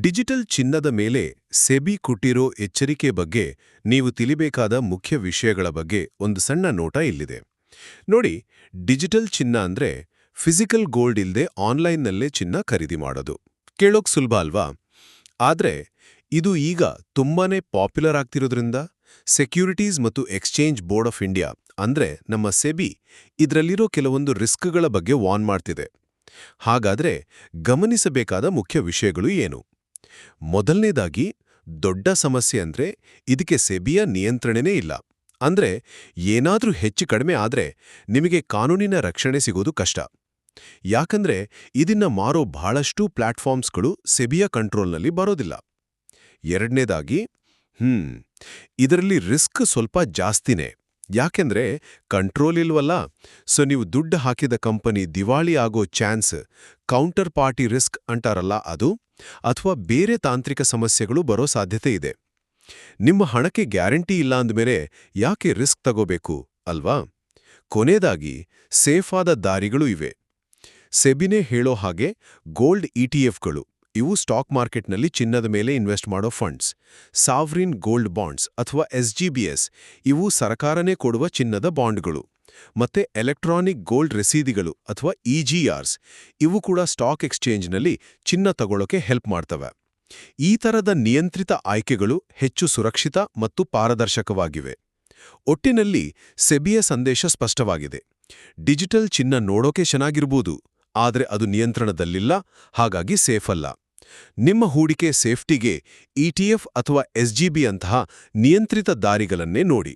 Digital ಚಿನ್ನದ ಮೇಲೆ SEBI ಕೊಟ್ಟಿರೋ ಎಚ್ಚರಿಕೆ ಬಗ್ಗೆ ನೀವು ತಿಳಿಬೇಕಾದ ಮುಖ್ಯ ವಿಷಯಗಳ ಬಗ್ಗೆ ಒಂದು ಸಣ್ಣ ನೋಟ ಇಲ್ಲಿದೆ. ನೋಡಿ, ಡಿಜಿಟಲ್ ಚಿನ್ನ ಅಂದ್ರೆ ಫಿಸಿಕಲ್ ಗೋಲ್ಡ್ ಇಲ್ದೆ ಆನ್ಲೈನ್ನಲ್ಲೇ ಚಿನ್ನ ಖರೀದಿ ಮಾಡೋದು. ಕೇಳೋಕ್ ಸುಲಭ ಅಲ್ವಾ? ಆದ್ರೆ ಇದು ಈಗ ತುಂಬಾನೇ ಪಾಪ್ಯುಲರ್ ಆಗ್ತಿರೋದ್ರಿಂದ ಸೆಕ್ಯೂರಿಟೀಸ್ ಮತ್ತು ಎಕ್ಸ್ಚೇಂಜ್ ಬೋರ್ಡ್ ಆಫ್ ಇಂಡಿಯಾ ಅಂದ್ರೆ ನಮ್ಮ ಸೆಬಿ ಇದರಲ್ಲಿರೋ ಕೆಲವೊಂದು ರಿಸ್ಕ್ಗಳ ಬಗ್ಗೆ ವಾರ್ನ್ ಮಾಡ್ತಿದೆ. ಹಾಗಾದ್ರೆ ಗಮನಿಸಬೇಕಾದ ಮುಖ್ಯ ವಿಷಯಗಳು ಏನು? ಮೊದಲನೇದಾಗಿ, ದೊಡ್ಡ ಸಮಸ್ಯೆ ಅಂದ್ರೆ ಇದಕ್ಕೆ ಸೆಬಿಯ ನಿಯಂತ್ರಣನೇ ಇಲ್ಲ. ಅಂದ್ರೆ ಏನಾದ್ರೂ ಹೆಚ್ಚು ಕಡಿಮೆ ಆದ್ರೆ ನಿಮಗೆ ಕಾನೂನಿನ ರಕ್ಷಣೆ ಸಿಗೋದು ಕಷ್ಟ. ಯಾಕಂದ್ರೆ ಇದನ್ನ ಮಾರೋ ಬಹಳಷ್ಟು ಪ್ಲಾಟ್ಫಾರ್ಮ್ಸ್ಗಳು ಸೆಬಿಯ ಕಂಟ್ರೋಲ್ನಲ್ಲಿ ಬರೋದಿಲ್ಲ. ಎರಡನೇದಾಗಿ, ಇದರಲ್ಲಿ ರಿಸ್ಕ್ ಸ್ವಲ್ಪ ಜಾಸ್ತಿನೇ. ಯಾಕೆಂದ್ರೆ ಕಂಟ್ರೋಲ್ ಇಲ್ವಲ್ಲ, ಸೊ ನೀವು ದುಡ್ಡು ಹಾಕಿದ ಕಂಪನಿ ದಿವಾಳಿ ಆಗೋ ಚಾನ್ಸ್, ಕೌಂಟರ್ ಪಾರ್ಟಿ ರಿಸ್ಕ್ ಅಂತಾರಲ್ಲ ಅದು, ಅಥವಾ ಬೇರೆ ತಾಂತ್ರಿಕ ಸಮಸ್ಯೆಗಳು ಬರೋ ಸಾಧ್ಯತೆ ಇದೆ. ನಿಮ್ಮ ಹಣಕ್ಕೆ ಗ್ಯಾರಂಟಿ ಇಲ್ಲ ಅಂದ್ಮೇಲೆ ಯಾಕೆ ರಿಸ್ಕ್ ತಗೋಬೇಕು ಅಲ್ವಾ? ಕೊನೆಯದಾಗಿ, ಸೇಫ್ ಆದ ದಾರಿಗಳು ಇವೆ. ಸೆಬಿನೇ ಹೇಳೋ ಹಾಗೆ ಗೋಲ್ಡ್ ಇಟಿಎಫ್ಗಳು, ಇವು ಸ್ಟಾಕ್ ಮಾರ್ಕೆಟ್ನಲ್ಲಿ ಚಿನ್ನದ ಮೇಲೆ ಇನ್ವೆಸ್ಟ್ ಮಾಡೋ ಫಂಡ್ಸ್, ಸಾವ್ರಿನ್ ಗೋಲ್ಡ್ ಬಾಂಡ್ಸ್ ಅಥವಾ SGBS, ಇವು ಸರ್ಕಾರನೇ ಕೊಡುವ ಚಿನ್ನದ ಬಾಂಡ್ಗಳು, ಮತ್ತೆ ಎಲೆಕ್ಟ್ರಾನಿಕ್ ಗೋಲ್ಡ್ ರಸೀದಿಗಳು ಅಥವಾ EGRs, ಇವು ಕೂಡ ಸ್ಟಾಕ್ ಎಕ್ಸ್ಚೇಂಜ್ನಲ್ಲಿ ಚಿನ್ನ ತಗೊಳ್ಳೋಕೆ ಹೆಲ್ಪ್ ಮಾಡ್ತವೆ. ಈ ಥರದ ನಿಯಂತ್ರಿತ ಆಯ್ಕೆಗಳು ಹೆಚ್ಚು ಸುರಕ್ಷಿತ ಮತ್ತು ಪಾರದರ್ಶಕವಾಗಿವೆ. ಒಟ್ಟಿನಲ್ಲಿ ಸೆಬಿಯ ಸಂದೇಶ ಸ್ಪಷ್ಟವಾಗಿದೆ. ಡಿಜಿಟಲ್ ಚಿನ್ನ ನೋಡೋಕೆ ಚೆನ್ನಾಗಿರ್ಬೋದು, ಆದರೆ ಅದು ನಿಯಂತ್ರಣದಲ್ಲಿಲ್ಲ, ಹಾಗಾಗಿ ಸೇಫ್ ಅಲ್ಲ. ನಿಮ್ಮ ಹೂಡಿಕೆ ಸೇಫ್ಟಿಗೆ ETF ಅಥವಾ SGB ಅಂತಹ ನಿಯಂತ್ರಿತ ದಾರಿಗಳನ್ನೇ ನೋಡಿ.